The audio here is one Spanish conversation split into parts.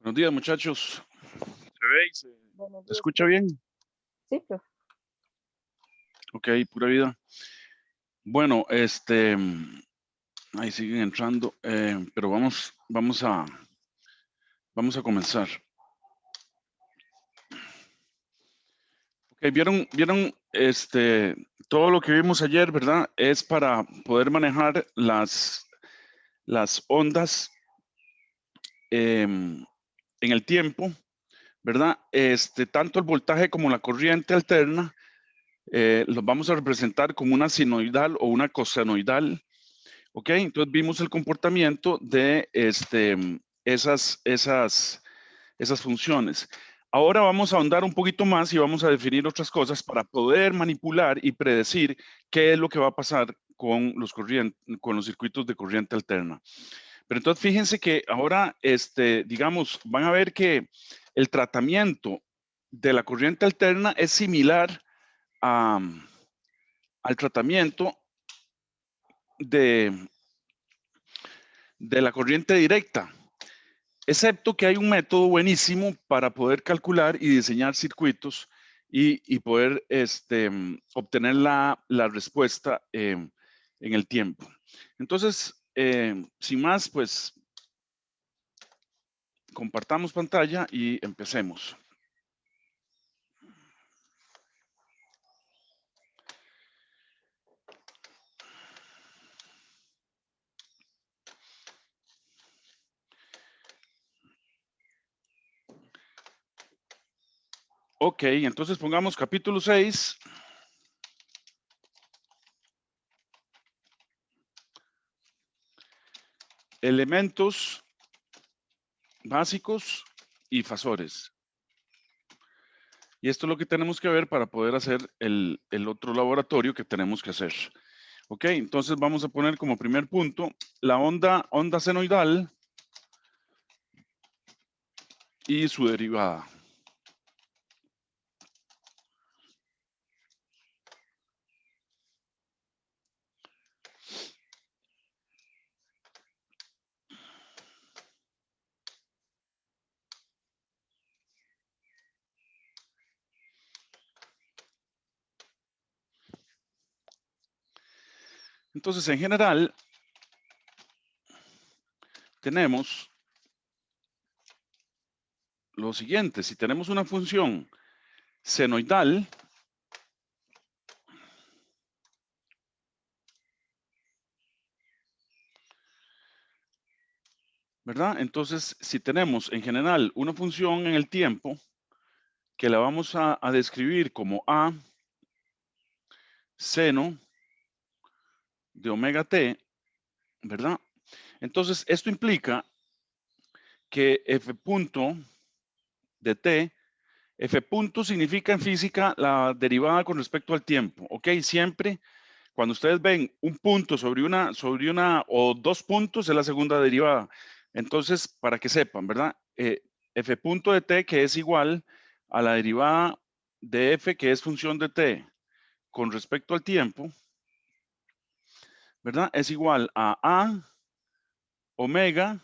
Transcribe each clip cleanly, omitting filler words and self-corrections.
Buenos días, muchachos. ¿Se ve y Buenos se días, escucha profe. bien? Sí, profe. Ok, pura vida. Bueno, ahí siguen entrando, pero vamos a comenzar. Ok, vieron, todo lo que vimos ayer, ¿verdad? Es para poder manejar las ondas en el tiempo, ¿verdad? Tanto el voltaje como la corriente alterna los vamos a representar como una sinoidal o una cosenoidal. Ok, entonces vimos el comportamiento de esas funciones. Ahora vamos a ahondar un poquito más y vamos a definir otras cosas para poder manipular y predecir qué es lo que va a pasar con con los circuitos de corriente alterna. Pero entonces fíjense que ahora, digamos, van a ver que el tratamiento de la corriente alterna es similar al tratamiento de la corriente directa, excepto que hay un método buenísimo para poder calcular y diseñar circuitos y poder obtener la respuesta en el tiempo. Entonces, sin más, pues compartamos pantalla y empecemos. Ok, entonces pongamos capítulo 6. Elementos básicos y fasores. Y esto es lo que tenemos que ver para poder hacer el otro laboratorio que tenemos que hacer. Ok, entonces vamos a poner como primer punto la onda senoidal y su derivada. Entonces, en general, tenemos lo siguiente. Si tenemos una función senoidal, ¿verdad? Entonces, si tenemos en general una función en el tiempo que la vamos a describir como A seno de omega t, ¿verdad? Entonces, esto implica que f punto de t, f punto significa en física la derivada con respecto al tiempo, ¿ok? Siempre cuando ustedes ven un punto sobre una o dos puntos es la segunda derivada. Entonces, para que sepan, ¿verdad? F punto de t que es igual a la derivada de f que es función de t con respecto al tiempo, ¿verdad? Es igual a omega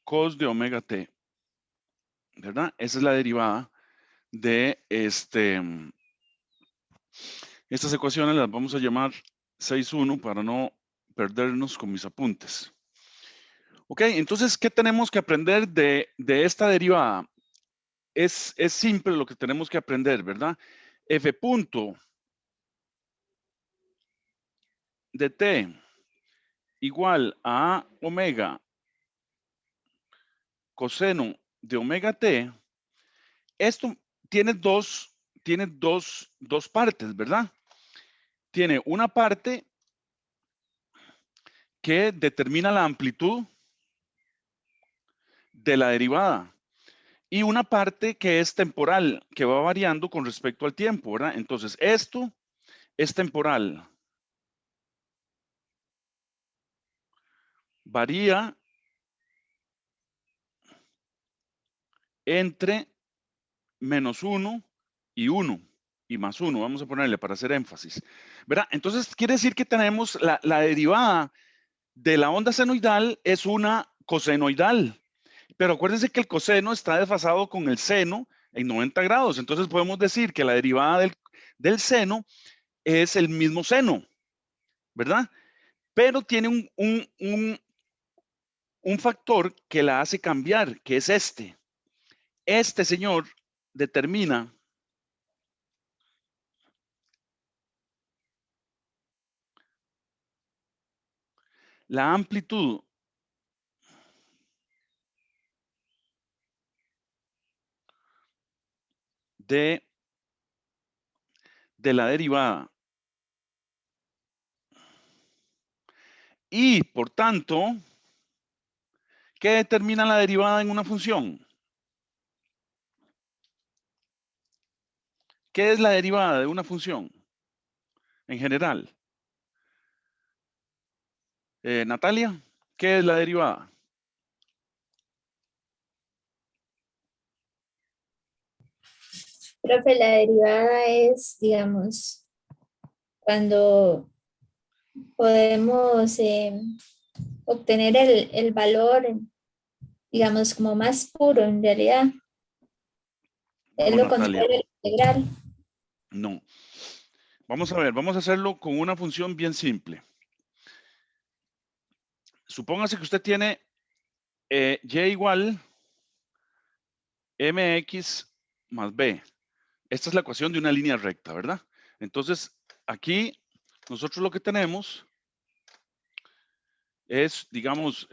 cos de omega t, ¿verdad? Esa es la derivada de estas ecuaciones, las vamos a llamar 6.1 para no perdernos con mis apuntes. Ok, entonces, ¿qué tenemos que aprender de esta derivada? Es simple lo que tenemos que aprender, ¿verdad? F punto de t igual a omega coseno de omega t. Esto tiene dos partes, ¿verdad? Tiene una parte que determina la amplitud de la derivada y una parte que es temporal, que va variando con respecto al tiempo, ¿verdad? Entonces, esto es temporal. Varía entre -1 y 1 y +1, vamos a ponerle para hacer énfasis, ¿verdad? Entonces, quiere decir que tenemos la derivada de la onda senoidal es una cosenoidal. Pero acuérdense que el coseno está desfasado con el seno en 90 grados. Entonces podemos decir que la derivada del seno es el mismo seno, ¿verdad? Pero tiene un factor que la hace cambiar, que es este. Este señor determina la amplitud de la derivada. Y, por tanto, ¿qué determina la derivada en una función? ¿Qué es la derivada de una función en general? Natalia, ¿qué es la derivada? Profe, la derivada es, digamos, cuando podemos obtener el valor, digamos, como más puro en realidad. Es No, lo Natalia, contrario de la integral. no. Vamos a ver, vamos a hacerlo con una función bien simple. Supóngase que usted tiene y igual mx más b. Esta es la ecuación de una línea recta, ¿verdad? Entonces, aquí nosotros lo que tenemos es, digamos,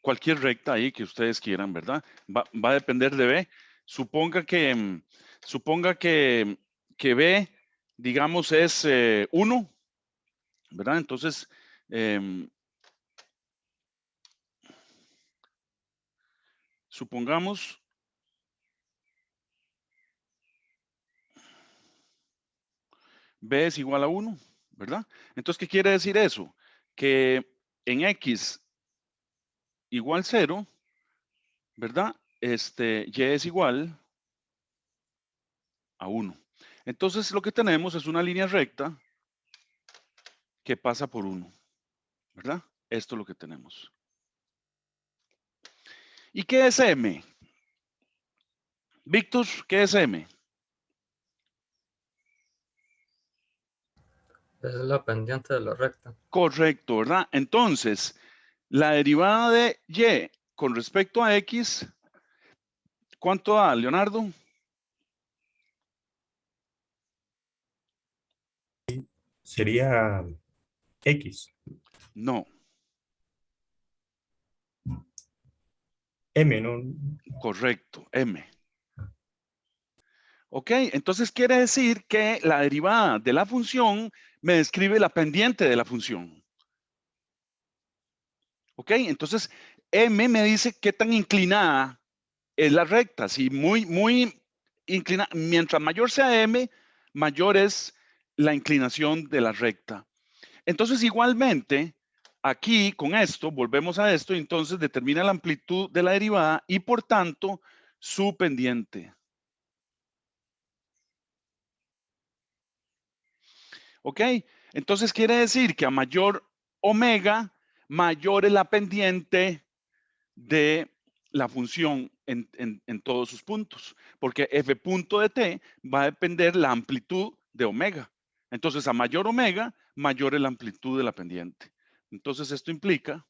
cualquier recta ahí que ustedes quieran, ¿verdad? Va a depender de B. Suponga que B, digamos, es 1, ¿verdad? Entonces, supongamos B es igual a 1, ¿verdad? Entonces, ¿qué quiere decir eso? Que en X igual 0, ¿verdad? Y es igual a 1. Entonces, lo que tenemos es una línea recta que pasa por 1, ¿verdad? Esto es lo que tenemos. ¿Y qué es M? Víctor, ¿qué es M? Es la pendiente de la recta. Correcto, ¿verdad? Entonces, la derivada de Y con respecto a X, ¿cuánto da, Leonardo? Sería X. No, M, ¿no? correcto, M. Ok, entonces quiere decir que la derivada de la función me describe la pendiente de la función. Ok, entonces M me dice qué tan inclinada es la recta. Si muy inclinada, mientras mayor sea M, mayor es la inclinación de la recta. Entonces, igualmente, aquí con esto, volvemos a esto, y entonces determina la amplitud de la derivada y por tanto su pendiente. ¿Ok? Entonces quiere decir que a mayor omega, mayor es la pendiente de la función en todos sus puntos, porque f punto de t va a depender la amplitud de omega. Entonces, a mayor omega, mayor es la amplitud de la pendiente. Entonces, esto implica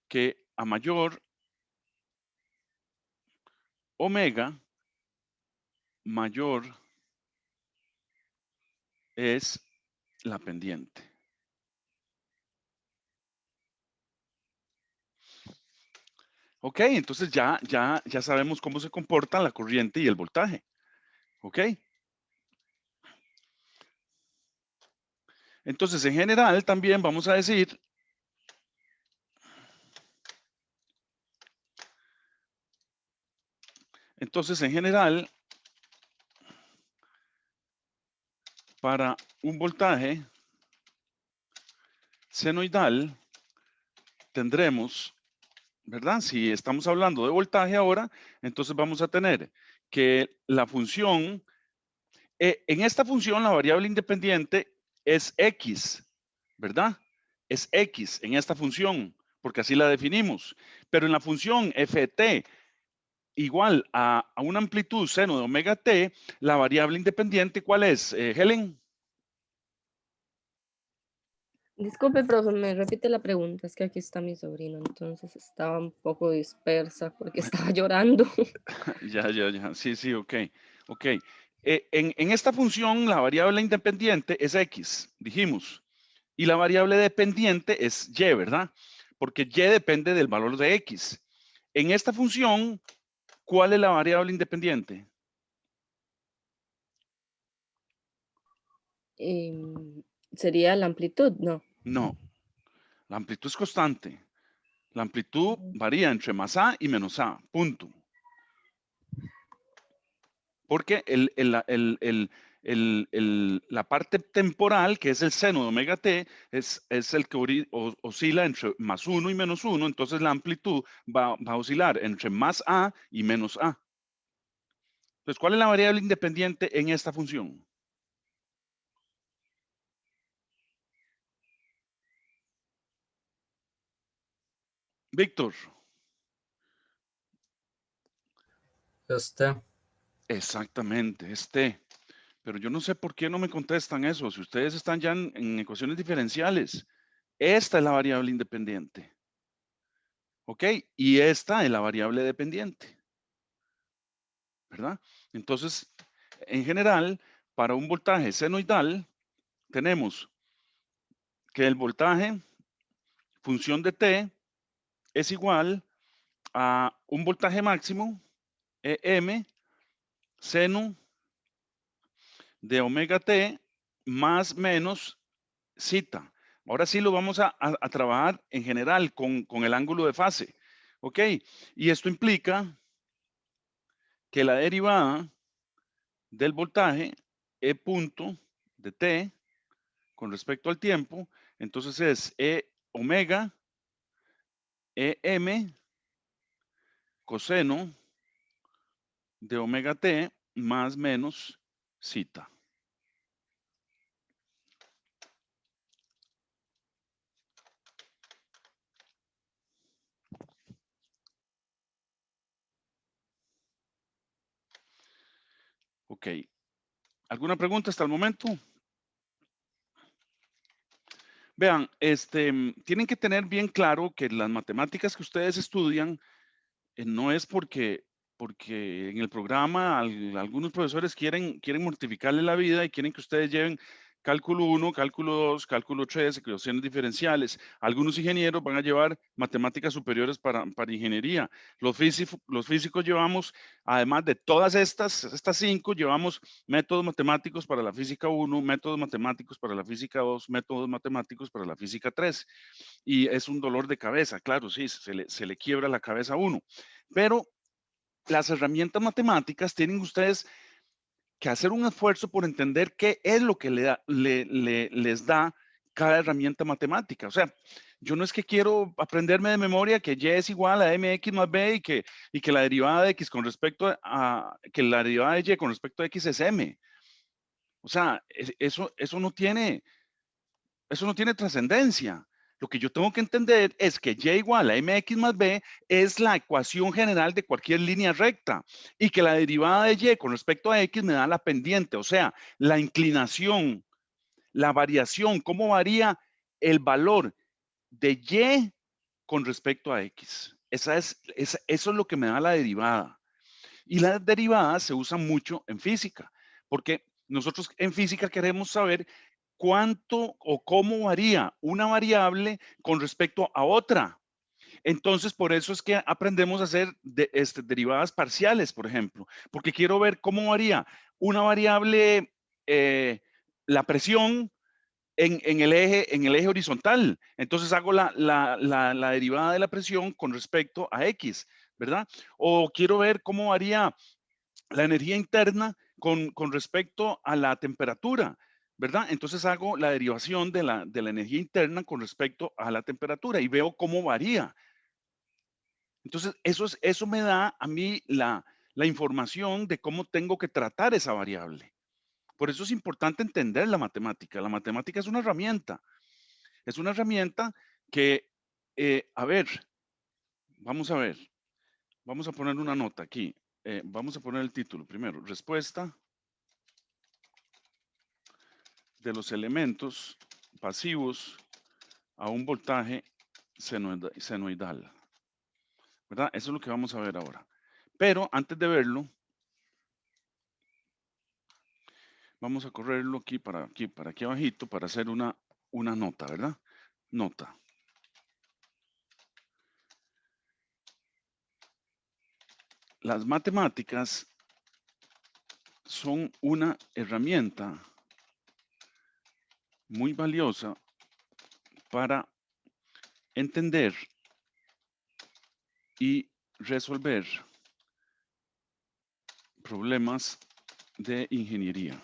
que a mayor omega, mayor es la pendiente. Ok, entonces ya sabemos cómo se comportan la corriente y el voltaje. Ok. Entonces, en general, también vamos a decir entonces, en general, para un voltaje senoidal, tendremos, ¿verdad? Si estamos hablando de voltaje ahora, entonces vamos a tener que la función, en esta función la variable independiente es X, ¿verdad? es X en esta función, porque así la definimos. Pero en la función f de t igual a una amplitud seno de omega t, la variable independiente, ¿cuál es, Helen? Disculpe, profe, me repite la pregunta. Es que aquí está mi sobrino, entonces estaba un poco dispersa porque estaba llorando. Ya. Sí, ok. En esta función, la variable independiente es X, dijimos. Y la variable dependiente es Y, ¿verdad? Porque Y depende del valor de X. En esta función, ¿cuál es la variable independiente? ¿Sería la amplitud? No. No, la amplitud es constante. La amplitud varía entre más A y menos A, punto. Porque la parte temporal, que es el seno de omega t, es el que oscila entre más 1 y menos 1, entonces la amplitud va a oscilar entre más A y menos A. Entonces, ¿cuál es la variable independiente en esta función? Víctor. Exactamente, es T. Pero yo no sé por qué no me contestan eso. Si ustedes están ya en ecuaciones diferenciales, esta es la variable independiente. ¿Ok? Y esta es la variable dependiente. ¿Verdad? Entonces, en general, para un voltaje senoidal, tenemos que el voltaje, función de T, es igual a un voltaje máximo, EM, seno de omega T, más menos zeta. Ahora sí lo vamos a trabajar en general con el ángulo de fase. ¿Ok? Y esto implica que la derivada del voltaje E punto de T con respecto al tiempo, entonces es E omega EM coseno de omega T más menos zeta. Ok. ¿Alguna pregunta hasta el momento? Vean, tienen que tener bien claro que las matemáticas que ustedes estudian no es porque en el programa algunos profesores quieren mortificarle la vida y quieren que ustedes lleven cálculo 1, cálculo 2, cálculo 3, ecuaciones diferenciales. Algunos ingenieros van a llevar matemáticas superiores para ingeniería. Los físicos llevamos, además de todas estas 5, llevamos métodos matemáticos para la física 1, métodos matemáticos para la física 2, métodos matemáticos para la física 3. Y es un dolor de cabeza, claro, sí, se le quiebra la cabeza a uno. Pero las herramientas matemáticas tienen ustedes que hacer un esfuerzo por entender qué es lo que les da cada herramienta matemática. O sea, yo no es que quiero aprenderme de memoria que Y es igual a mx más b y que la derivada de x con respecto que la derivada de y con respecto a x es m. O sea, eso no tiene trascendencia. Lo que yo tengo que entender es que y igual a mx más b es la ecuación general de cualquier línea recta y que la derivada de y con respecto a x me da la pendiente, o sea, la inclinación, la variación, cómo varía el valor de y con respecto a x. Eso es lo que me da la derivada. Y las derivadas se usan mucho en física, porque nosotros en física queremos saber cuánto o cómo varía una variable con respecto a otra. Entonces, por eso es que aprendemos a hacer derivadas parciales, por ejemplo, porque quiero ver cómo varía una variable, la presión en el eje horizontal. Entonces hago la derivada de la presión con respecto a X, ¿verdad? O quiero ver cómo varía la energía interna con respecto a la temperatura, ¿verdad? Entonces hago la derivación de la energía interna con respecto a la temperatura y veo cómo varía. Entonces, eso me da a mí la información de cómo tengo que tratar esa variable. Por eso es importante entender la matemática. La matemática es una herramienta, Es una herramienta que, a ver, vamos a ver. Vamos a poner una nota aquí. Vamos a poner el título primero. Respuesta de los elementos pasivos a un voltaje senoidal. ¿Verdad? Eso es lo que vamos a ver ahora. Pero antes de verlo, vamos a correrlo aquí para aquí abajito para hacer una nota, ¿verdad? Nota. Las matemáticas son una herramienta muy valiosa para entender y resolver problemas de ingeniería.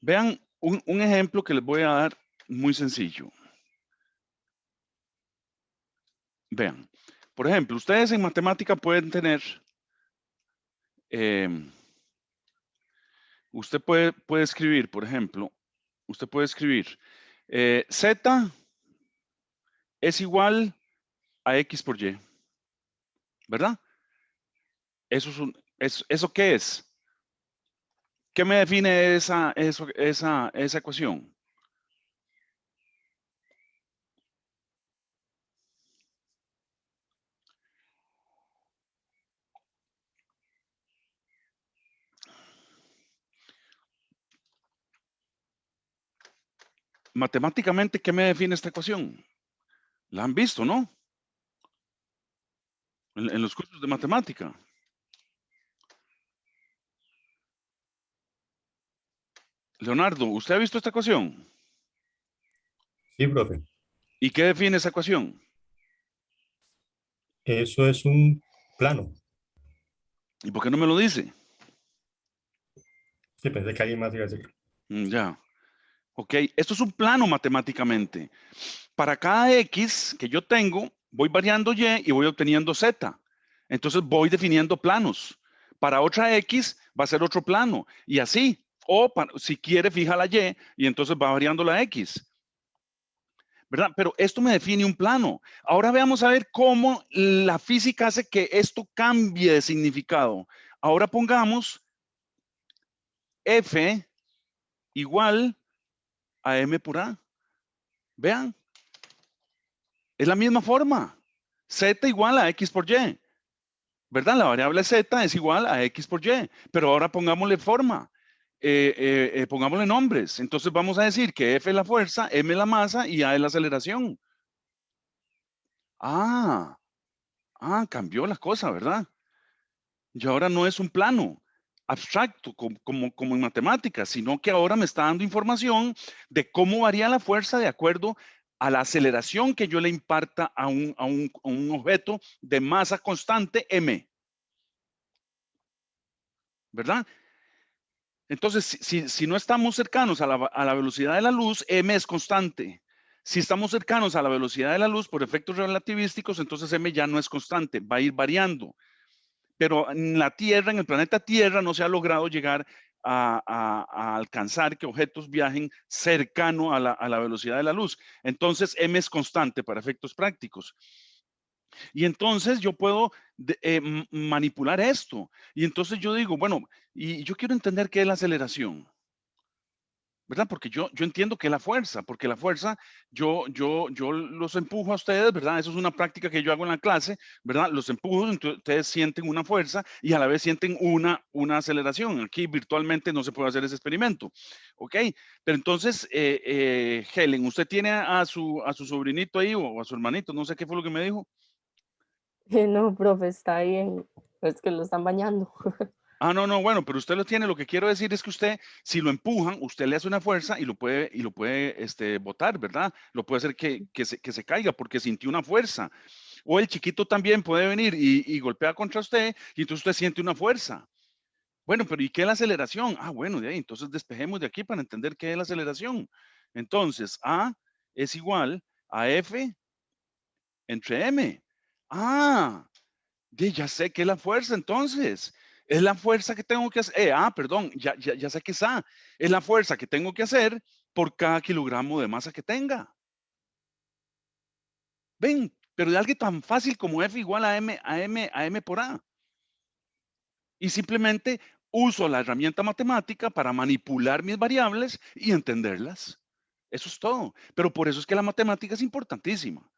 Vean un ejemplo que les voy a dar muy sencillo. Vean, por ejemplo, ustedes en matemática pueden tener, usted puede escribir, por ejemplo, usted puede escribir Z es igual a X por Y, ¿verdad? ¿Eso qué es? ¿Qué me define esa ecuación? Matemáticamente, ¿qué me define esta ecuación? La han visto, ¿no? En los cursos de matemática. Leonardo, ¿usted ha visto esta ecuación? Sí, profe. ¿Y qué define esa ecuación? Eso es un plano. ¿Y por qué no me lo dice? Sí, pensé que alguien más iba a decir. Ya. Ok, esto es un plano matemáticamente. Para cada X que yo tengo, voy variando Y y voy obteniendo Z. Entonces voy definiendo planos. Para otra X va a ser otro plano y así. O si quiere, fija la Y entonces va variando la X. ¿Verdad? Pero esto me define un plano. Ahora veamos a ver cómo la física hace que esto cambie de significado. Ahora pongamos F igual a M por A. Vean. Es la misma forma. Z igual a X por Y. ¿Verdad? La variable Z es igual a X por Y. Pero ahora pongámosle forma. Pongámosle nombres. Entonces vamos a decir que F es la fuerza, M es la masa y A es la aceleración. Cambió la cosa, ¿verdad? Y ahora no es un plano abstracto como en matemáticas, sino que ahora me está dando información de cómo varía la fuerza de acuerdo a la aceleración que yo le imparta a un objeto de masa constante m. ¿Verdad? Entonces, si no estamos cercanos a la velocidad de la luz, m es constante. Si estamos cercanos a la velocidad de la luz por efectos relativísticos, entonces m ya no es constante, va a ir variando. Pero en la Tierra, en el planeta Tierra, no se ha logrado llegar a alcanzar que objetos viajen cercano a la velocidad de la luz. Entonces, m es constante para efectos prácticos. Y entonces yo puedo manipular esto. Y entonces yo digo, bueno, y yo quiero entender qué es la aceleración. ¿Verdad? Porque yo entiendo que es la fuerza, porque la fuerza, yo los empujo a ustedes, ¿verdad? Eso es una práctica que yo hago en la clase, ¿verdad? Los empujo, entonces ustedes sienten una fuerza y a la vez sienten una aceleración. Aquí virtualmente no se puede hacer ese experimento, ¿ok? Pero entonces, Helen, ¿usted tiene a su sobrinito ahí o a su hermanito? No sé qué fue lo que me dijo. No, profe, está bien. Es que lo están bañando. No, bueno, pero usted lo tiene. Lo que quiero decir es que usted, si lo empujan, usted le hace una fuerza y lo puede botar, ¿verdad? Lo puede hacer que se caiga porque sintió una fuerza. O el chiquito también puede venir y golpear contra usted y entonces usted siente una fuerza. Bueno, pero ¿y qué es la aceleración? Bueno, de ahí, entonces despejemos de aquí para entender qué es la aceleración. Entonces, A es igual a F entre M. Ya sé qué es la fuerza entonces. Es la fuerza que tengo que hacer. Perdón, ya sé que está. Es la fuerza que tengo que hacer por cada kilogramo de masa que tenga. Ven, pero es algo tan fácil como F igual a M por A. Y simplemente uso la herramienta matemática para manipular mis variables y entenderlas. Eso es todo. Pero por eso es que la matemática es importantísima.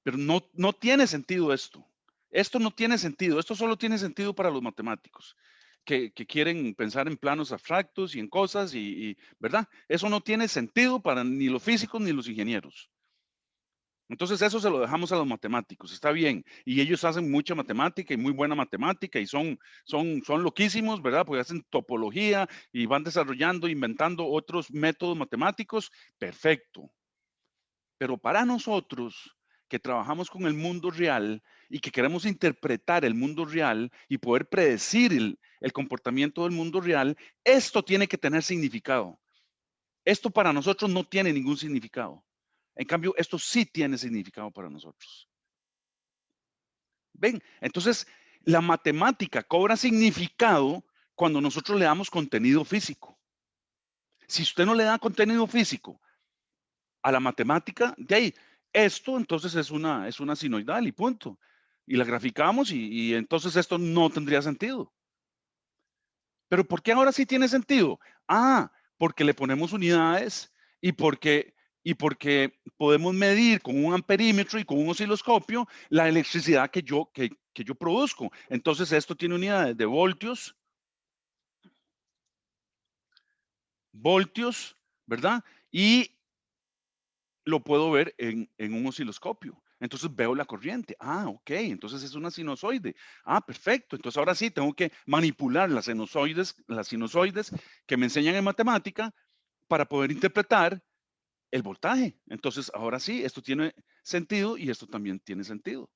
Pero no tiene sentido esto. Esto no tiene sentido. Esto solo tiene sentido para los matemáticos que quieren pensar en planos abstractos y en cosas ¿verdad? Eso no tiene sentido para ni los físicos ni los ingenieros. Entonces eso se lo dejamos a los matemáticos, está bien. Y ellos hacen mucha matemática y muy buena matemática y son loquísimos, ¿verdad? Porque hacen topología y van desarrollando, inventando otros métodos matemáticos. Perfecto. Pero para nosotros que trabajamos con el mundo real y que queremos interpretar el mundo real y poder predecir el comportamiento del mundo real, esto tiene que tener significado. Esto para nosotros no tiene ningún significado. En cambio, esto sí tiene significado para nosotros. ¿Ven? Entonces, la matemática cobra significado cuando nosotros le damos contenido físico. Si usted no le da contenido físico a la matemática, de ahí, esto entonces es una sinoidal y punto. Y la graficamos y entonces esto no tendría sentido. Pero ¿por qué ahora sí tiene sentido? Porque le ponemos unidades y porque podemos medir con un amperímetro y con un osciloscopio la electricidad que yo produzco. Entonces esto tiene unidades de voltios, ¿verdad? Y lo puedo ver en un osciloscopio. Entonces veo la corriente. Ok, entonces es una sinusoide. Perfecto. Entonces ahora sí tengo que manipular las sinusoides que me enseñan en matemática para poder interpretar el voltaje. Entonces ahora sí, esto tiene sentido y esto también tiene sentido.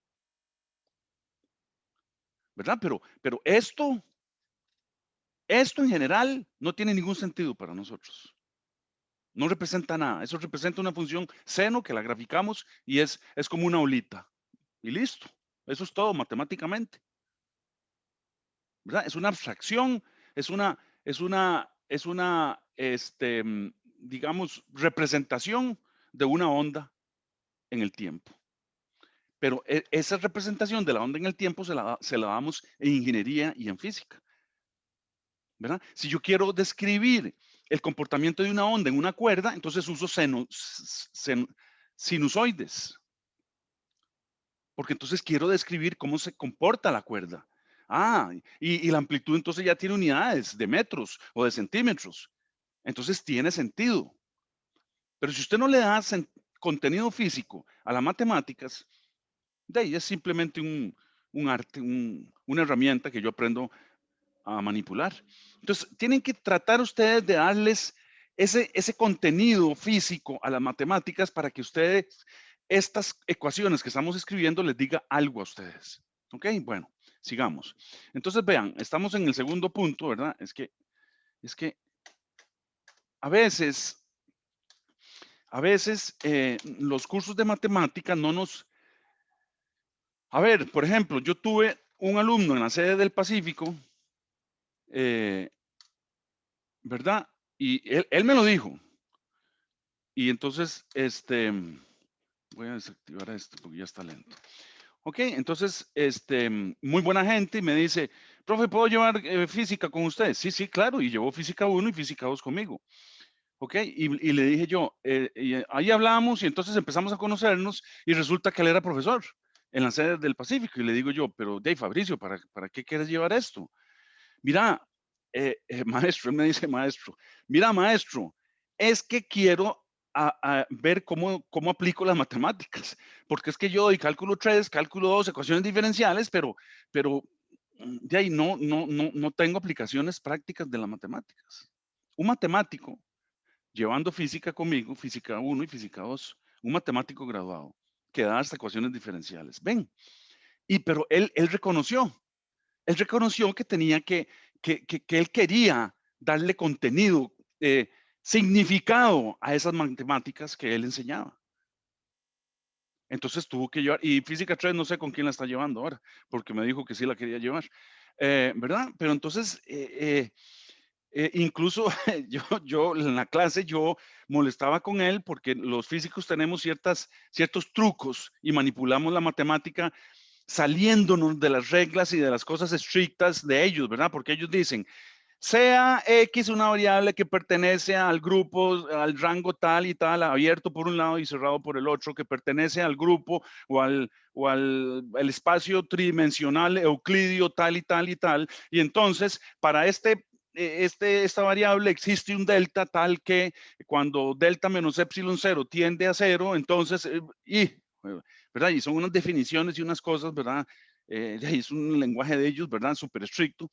¿Verdad? Pero esto en general no tiene ningún sentido para nosotros. No representa nada. Eso representa una función seno que la graficamos y es como una olita. Y listo. Eso es todo matemáticamente. ¿Verdad? Es una abstracción, es una digamos, representación de una onda en el tiempo. Pero esa representación de la onda en el tiempo se la damos en ingeniería y en física. ¿Verdad? Si yo quiero describir el comportamiento de una onda en una cuerda, entonces uso sinusoides. Porque entonces quiero describir cómo se comporta la cuerda. Y la amplitud entonces ya tiene unidades de metros o de centímetros. Entonces tiene sentido. Pero si usted no le da contenido físico a las matemáticas, de ahí es simplemente un arte, una herramienta que yo aprendo a manipular. Entonces, tienen que tratar ustedes de darles ese contenido físico a las matemáticas para que ustedes, estas ecuaciones que estamos escribiendo, les diga algo a ustedes. ¿Ok? Bueno, sigamos. Entonces, vean, estamos en el segundo punto, ¿verdad? Es que a veces los cursos de matemática no nos... A ver, por ejemplo, yo tuve un alumno en la sede del Pacífico, ¿verdad? Y él me lo dijo. Y entonces, voy a desactivar esto porque ya está lento. Ok, entonces, muy buena gente y me dice, profe, ¿puedo llevar física con usted? Sí, claro, y llevó física 1 y física 2 conmigo. Ok, y le dije yo, y ahí hablamos y entonces empezamos a conocernos y resulta que él era profesor en la sede del Pacífico. Y le digo yo, pero Dave, Fabricio, ¿para qué quieres llevar esto? Mira, maestro, él me dice maestro, mira maestro, es que quiero ver cómo aplico las matemáticas, porque es que yo doy cálculo 3, cálculo 2, ecuaciones diferenciales, pero de ahí no tengo aplicaciones prácticas de las matemáticas. Un matemático llevando física conmigo, física 1 y física 2, un matemático graduado, que da hasta ecuaciones diferenciales. Ven, pero él reconoció que tenía que él quería darle contenido, significado a esas matemáticas que él enseñaba. Entonces tuvo que llevar, y física 3 no sé con quién la está llevando ahora, porque me dijo que sí la quería llevar, ¿verdad? Pero entonces, incluso yo en la clase yo molestaba con él porque los físicos tenemos ciertos trucos y manipulamos la matemática saliéndonos de las reglas y de las cosas estrictas de ellos, ¿verdad? Porque ellos dicen, sea X una variable que pertenece al grupo, al rango tal y tal, abierto por un lado y cerrado por el otro, que pertenece al grupo o al espacio tridimensional euclidio tal y tal y tal. Y entonces, para esta variable existe un delta tal que cuando delta menos epsilon 0 tiende a 0, entonces, ¿verdad? Y son unas definiciones y unas cosas, ¿verdad? Es un lenguaje de ellos, ¿verdad? Súper estricto.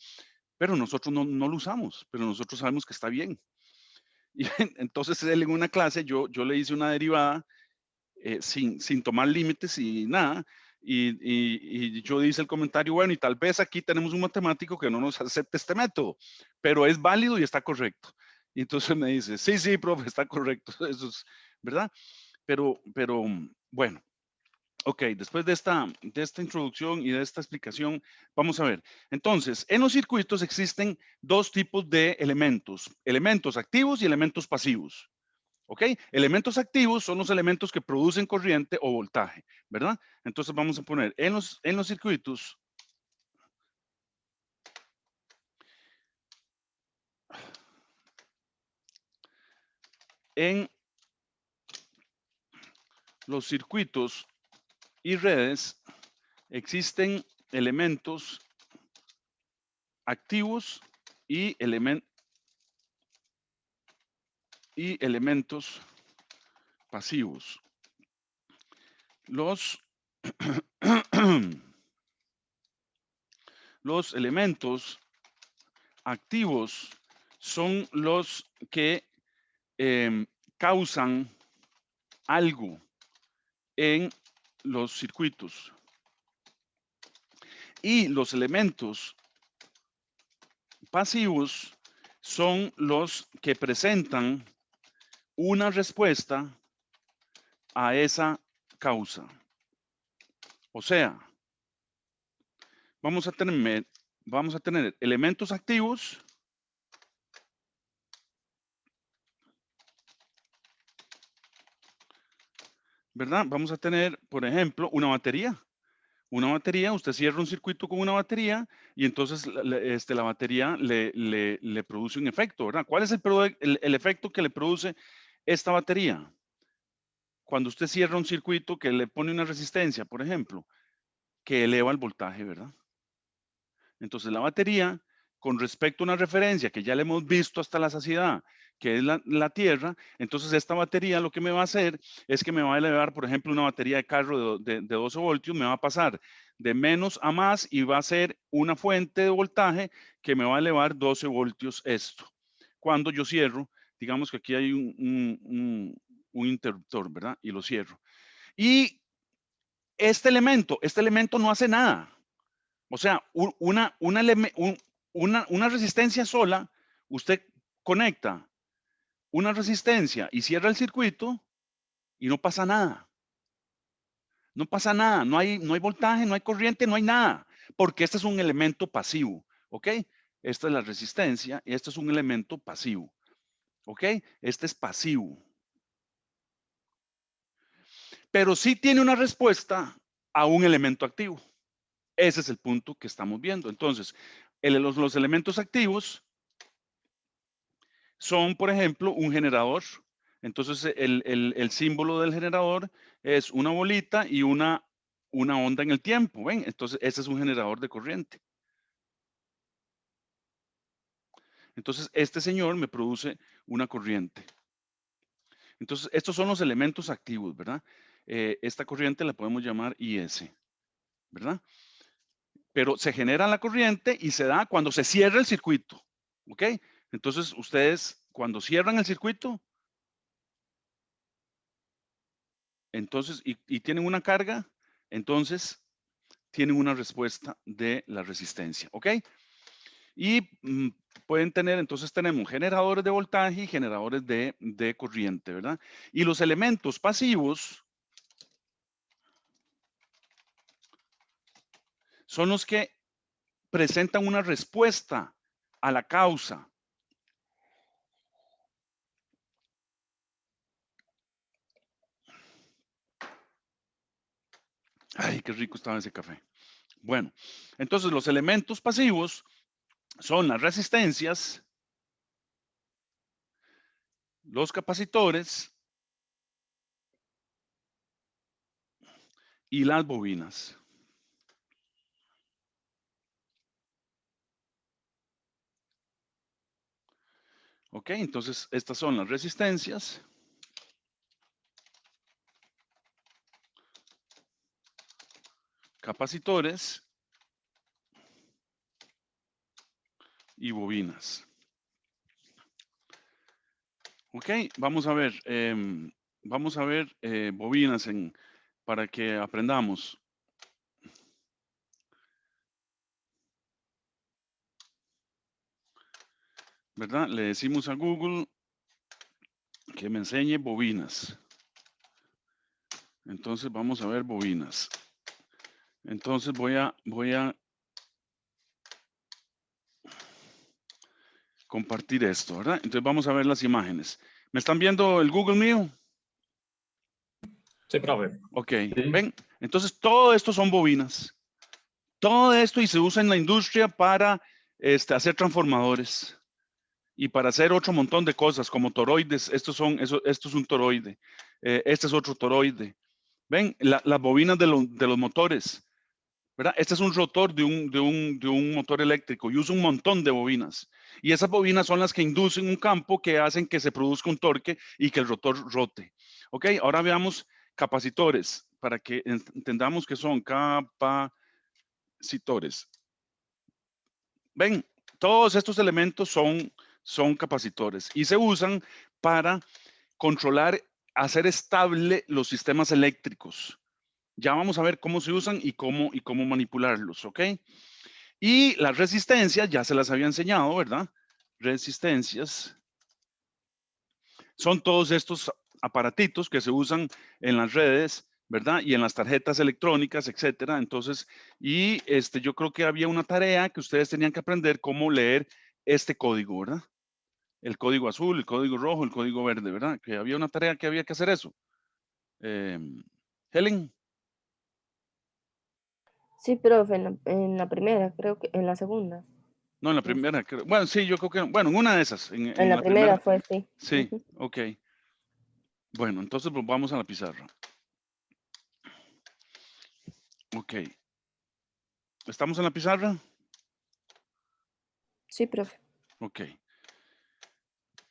Pero nosotros no lo usamos, pero nosotros sabemos que está bien. Y entonces él en una clase, yo le hice una derivada sin tomar límites y nada, y yo hice el comentario, bueno, y tal vez aquí tenemos un matemático que no nos acepte este método, pero es válido y está correcto. Y entonces me dice, sí, profe, está correcto, eso es, ¿verdad? Pero bueno. Ok, después de esta introducción y de esta explicación, vamos a ver. Entonces, en los circuitos existen dos tipos de elementos activos y elementos pasivos. ¿Ok? Elementos activos son los elementos que producen corriente o voltaje, ¿verdad? Entonces vamos a poner en los circuitos, en los circuitos y redes existen elementos activos y elementos pasivos. Los elementos activos son los que causan algo en los circuitos. Y los elementos pasivos son los que presentan una respuesta a esa causa. O sea, vamos a tener elementos activos ¿verdad? Vamos a tener, por ejemplo, una batería. Una batería, usted cierra un circuito con una batería y entonces la batería le produce un efecto, ¿verdad? ¿Cuál es el efecto que le produce esta batería? Cuando usted cierra un circuito que le pone una resistencia, por ejemplo, que eleva el voltaje, ¿verdad? Entonces la batería, con respecto a una referencia que ya le hemos visto hasta la saciedad, que es la Tierra, entonces esta batería lo que me va a hacer es que me va a elevar, por ejemplo, una batería de carro de 12 voltios, me va a pasar de menos a más y va a ser una fuente de voltaje que me va a elevar 12 voltios esto. Cuando yo cierro, digamos que aquí hay un interruptor, ¿verdad? Y lo cierro. Y este elemento no hace nada. O sea, una resistencia sola, usted conecta una resistencia y cierra el circuito y no pasa nada. No pasa nada, no hay voltaje, no hay corriente, no hay nada, porque este es un elemento pasivo, ¿ok? Esta es la resistencia y este es un elemento pasivo, ¿ok? Este es pasivo. Pero sí tiene una respuesta a un elemento activo. Ese es el punto que estamos viendo. Entonces, los elementos activos son, por ejemplo, un generador. Entonces, el símbolo del generador es una bolita y una onda en el tiempo. ¿Ven? Entonces, ese es un generador de corriente. Entonces, este señor me produce una corriente. Entonces, estos son los elementos activos, ¿verdad? Esta corriente la podemos llamar IS, ¿verdad? Pero se genera la corriente y se da cuando se cierra el circuito, ¿ok? Entonces, ustedes, cuando cierran el circuito, entonces, y tienen una carga, entonces tienen una respuesta de la resistencia, ¿ok? Y pueden tener, entonces tenemos generadores de voltaje y generadores de corriente, ¿verdad? Y los elementos pasivos son los que presentan una respuesta a la causa. Ay, qué rico estaba ese café. Bueno, entonces los elementos pasivos son las resistencias, los capacitores y las bobinas. Ok, entonces estas son las resistencias. Capacitores y bobinas. Ok, vamos a ver bobinas para que aprendamos. ¿Verdad? Le decimos a Google que me enseñe bobinas. Entonces vamos a ver bobinas. Entonces voy a compartir esto, ¿verdad? Entonces vamos a ver las imágenes. ¿Me están viendo el Google mío? Sí, profe. Ok, ven. Entonces todo esto son bobinas. Todo esto y se usa en la industria para hacer transformadores y para hacer otro montón de cosas como toroides. Esto es un toroide. Este es otro toroide. Ven, las bobinas de los motores, ¿verdad? Este es un rotor de un motor eléctrico y usa un montón de bobinas. Y esas bobinas son las que inducen un campo que hacen que se produzca un torque y que el rotor rote. Ok, ahora veamos capacitores para que entendamos que son capacitores. Ven, todos estos elementos son capacitores y se usan para controlar, hacer estable los sistemas eléctricos. Ya vamos a ver cómo se usan y cómo manipularlos, ¿ok? Y las resistencias, ya se las había enseñado, ¿verdad? Resistencias son todos estos aparatitos que se usan en las redes, ¿verdad? Y en las tarjetas electrónicas, etcétera. Entonces, yo creo que había una tarea que ustedes tenían que aprender cómo leer este código, ¿verdad? El código azul, el código rojo, el código verde, ¿verdad? Que había una tarea que había que hacer eso. Helen. Sí, profe, en la primera, creo que en la segunda. No, en la primera. Bueno, sí, yo creo que, bueno, en una de esas. En la primera fue, sí. Sí, Ujú. ok. Bueno, entonces pues vamos a la pizarra. Ok. ¿Estamos en la pizarra? Sí, profe. Ok.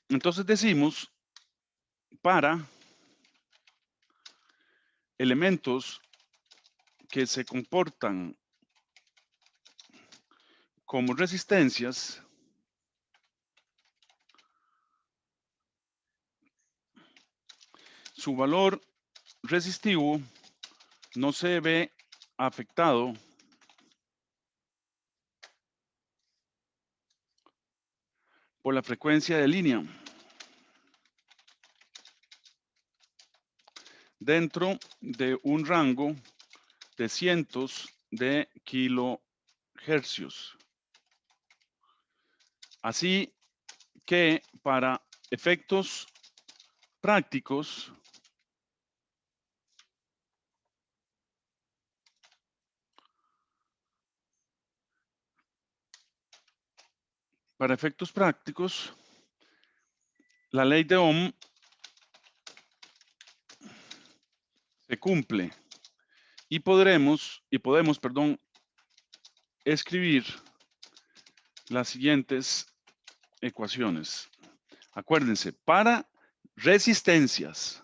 Entonces decimos para elementos que se comportan como resistencias, su valor resistivo no se ve afectado por la frecuencia de línea dentro de un rango de cientos de kilohercios. Así que para efectos prácticos, la ley de Ohm se cumple y podemos, escribir las siguientes ecuaciones. Acuérdense, para resistencias,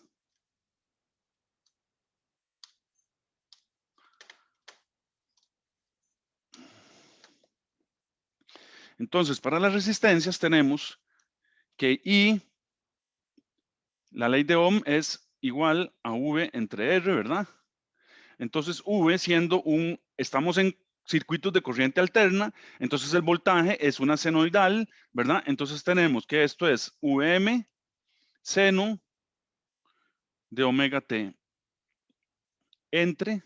entonces para las resistencias tenemos que I, la ley de Ohm es igual a V entre R, ¿verdad? Entonces V siendo estamos en circuitos de corriente alterna, entonces el voltaje es una senoidal, ¿verdad? Entonces tenemos que esto es Vm seno de omega t entre